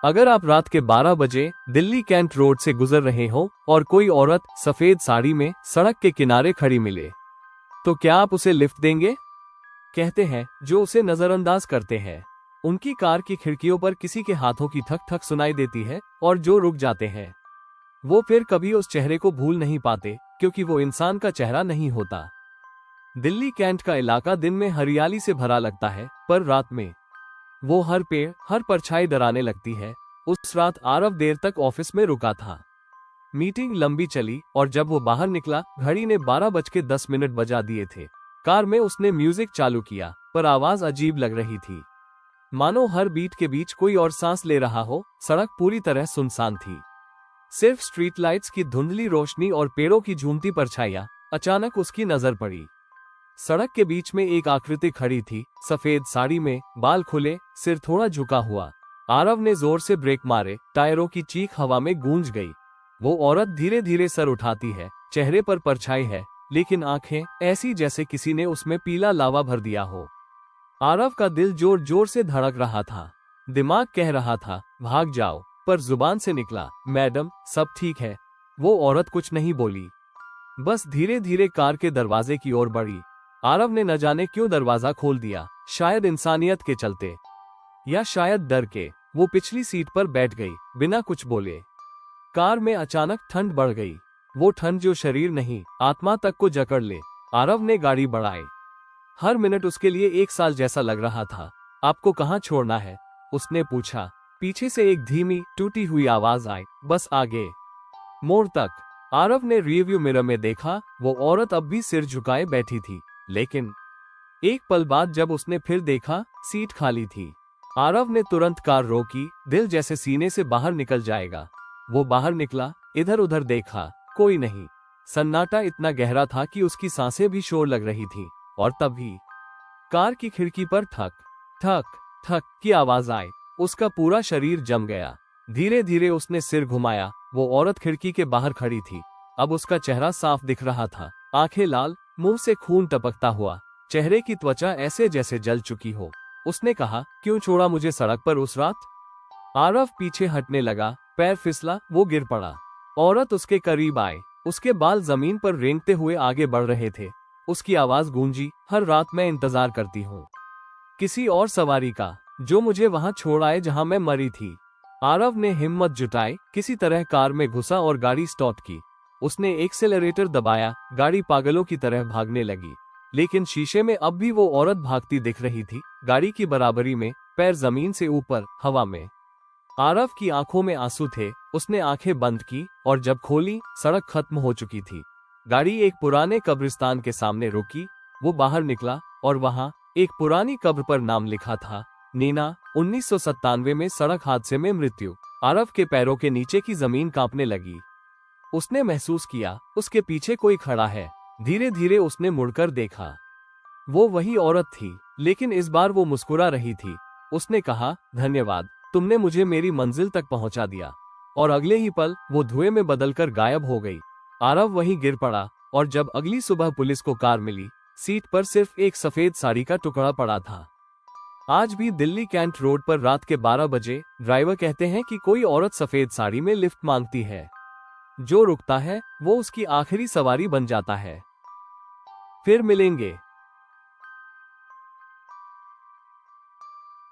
अगर आप रात के 12 बजे दिल्ली कैंट रोड से गुजर रहे हो और कोई औरत सफेद साड़ी में सड़क के किनारे खड़ी मिले, तो क्या आप उसे लिफ्ट देंगे? कहते हैं जो उसे नजरअंदाज करते हैं। उनकी कार की खिड़कियों पर किसी के हाथों की ठक ठक सुनाई देती है और जो रुक जाते हैं वो फिर कभी उस चेहरे को भूल नहीं पाते, क्योंकि वो इंसान का चेहरा नहीं होता। दिल्ली कैंट का इलाका दिन में हरियाली से भरा लगता है, पर रात में वो हर पेड़ हर परछाई डराने लगती है। उस रात आरव देर तक ऑफिस में रुका था। मीटिंग लंबी चली और जब वो बाहर निकला घड़ी ने 12:10 बजा दिए थे। कार में उसने म्यूजिक चालू किया, पर आवाज अजीब लग रही थी, मानो हर बीट के बीच कोई और सांस ले रहा हो। सड़क पूरी तरह सुनसान थी, सिर्फ स्ट्रीट लाइट्स की धुंधली रोशनी और पेड़ों की झूमती परछाइयां। अचानक उसकी नजर पड़ी। सड़क के बीच में एक आकृति खड़ी थी, सफेद साड़ी में, बाल खुले, सिर थोड़ा झुका हुआ। आरव ने जोर से ब्रेक मारे, टायरों की चीख हवा में गूंज गई। वो औरत धीरे धीरे सर उठाती है, चेहरे पर परछाई है, लेकिन आंखें ऐसी जैसे किसी ने उसमें पीला लावा भर दिया हो। आरव का दिल जोर जोर से धड़क रहा था। दिमाग कह रहा था भाग जाओ, पर जुबान से निकला मैडम सब ठीक है। वो औरत कुछ नहीं बोली, बस धीरे धीरे कार के दरवाजे की ओर बढ़ी। आरव ने न जाने क्यों दरवाजा खोल दिया, शायद इंसानियत के चलते या शायद डर के। वो पिछली सीट पर बैठ गई बिना कुछ बोले। कार में अचानक ठंड बढ़ गई, वो ठंड जो शरीर नहीं आत्मा तक को जकड़ ले। आरव ने गाड़ी बढ़ाई। हर मिनट उसके लिए 1 साल जैसा लग रहा था। आपको कहाँ छोड़ना है? उसने पूछा। पीछे से एक धीमी टूटी हुई आवाज आई, बस आगे, मोड़ तक। आरव ने रियरव्यू मिरर में देखा, वो औरत अब भी सिर झुकाए बैठी थी, लेकिन एक पल बाद जब उसने फिर देखा, सीट खाली थी। आरव ने तुरंत कार रोकी, दिल जैसे सीने से बाहर निकल जाएगा। वो बाहर निकला, इधर उधर देखा, कोई नहीं। सन्नाटा इतना गहरा था कि उसकी सांसें भी शोर लग रही थी। और तभी कार की खिड़की पर ठक ठक ठक की आवाज आई। उसका पूरा शरीर जम गया। धीरे धीरे उसने सिर घुमाया। वो औरत खिड़की के बाहर खड़ी थी। अब उसका चेहरा साफ दिख रहा था, आंखें लाल, मुंह से खून टपकता हुआ, चेहरे की त्वचा ऐसे जैसे जल चुकी हो। उसने कहा, क्यों छोड़ा मुझे सड़क पर उस रात? आरव पीछे हटने लगा, पैर फिसला, वो गिर पड़ा। औरत उसके करीब आए, उसके बाल जमीन पर रेंगते हुए आगे बढ़ रहे थे। उसकी आवाज गूंजी, हर रात मैं इंतजार करती हूँ किसी और सवारी का, जो मुझे वहां छोड़ आए जहां मैं मरी थी। आरव ने हिम्मत जुटाई, किसी तरह कार में घुसा और गाड़ी स्टार्ट की। उसने एक्सेलरेटर दबाया, गाड़ी पागलों की तरह भागने लगी। लेकिन शीशे में अब भी वो औरत भागती दिख रही थी, गाड़ी की बराबरी में, पैर जमीन से ऊपर, हवा में। आरव की आंखों में आंसू थे। उसने आंखें बंद की और जब खोली, सड़क खत्म हो चुकी थी। गाड़ी एक पुराने कब्रिस्तान के सामने रुकी। वो बाहर निकला और वहां एक पुरानी कब्र पर नाम लिखा था, नीना, 1997 में सड़क हादसे में मृत्यु। आरव के पैरों के नीचे की जमीन कांपने लगी। उसने महसूस किया उसके पीछे कोई खड़ा है। धीरे धीरे उसने मुड़कर देखा। वो वही औरत थी, लेकिन इस बार वो मुस्कुरा रही थी। उसने कहा, धन्यवाद, तुमने मुझे मेरी मंजिल तक पहुंचा दिया। और अगले ही पल वो धुएं में बदलकर गायब हो गई। आरव वहीं गिर पड़ा और जब अगली सुबह पुलिस को कार मिली, सीट पर सिर्फ एक सफेद साड़ी का टुकड़ा पड़ा था। आज भी दिल्ली कैंट रोड पर रात के 12 बजे ड्राइवर कहते हैं कि कोई औरत सफेद साड़ी में लिफ्ट मांगती है। जो रुकता है वो उसकी आखिरी सवारी बन जाता है। फिर मिलेंगे।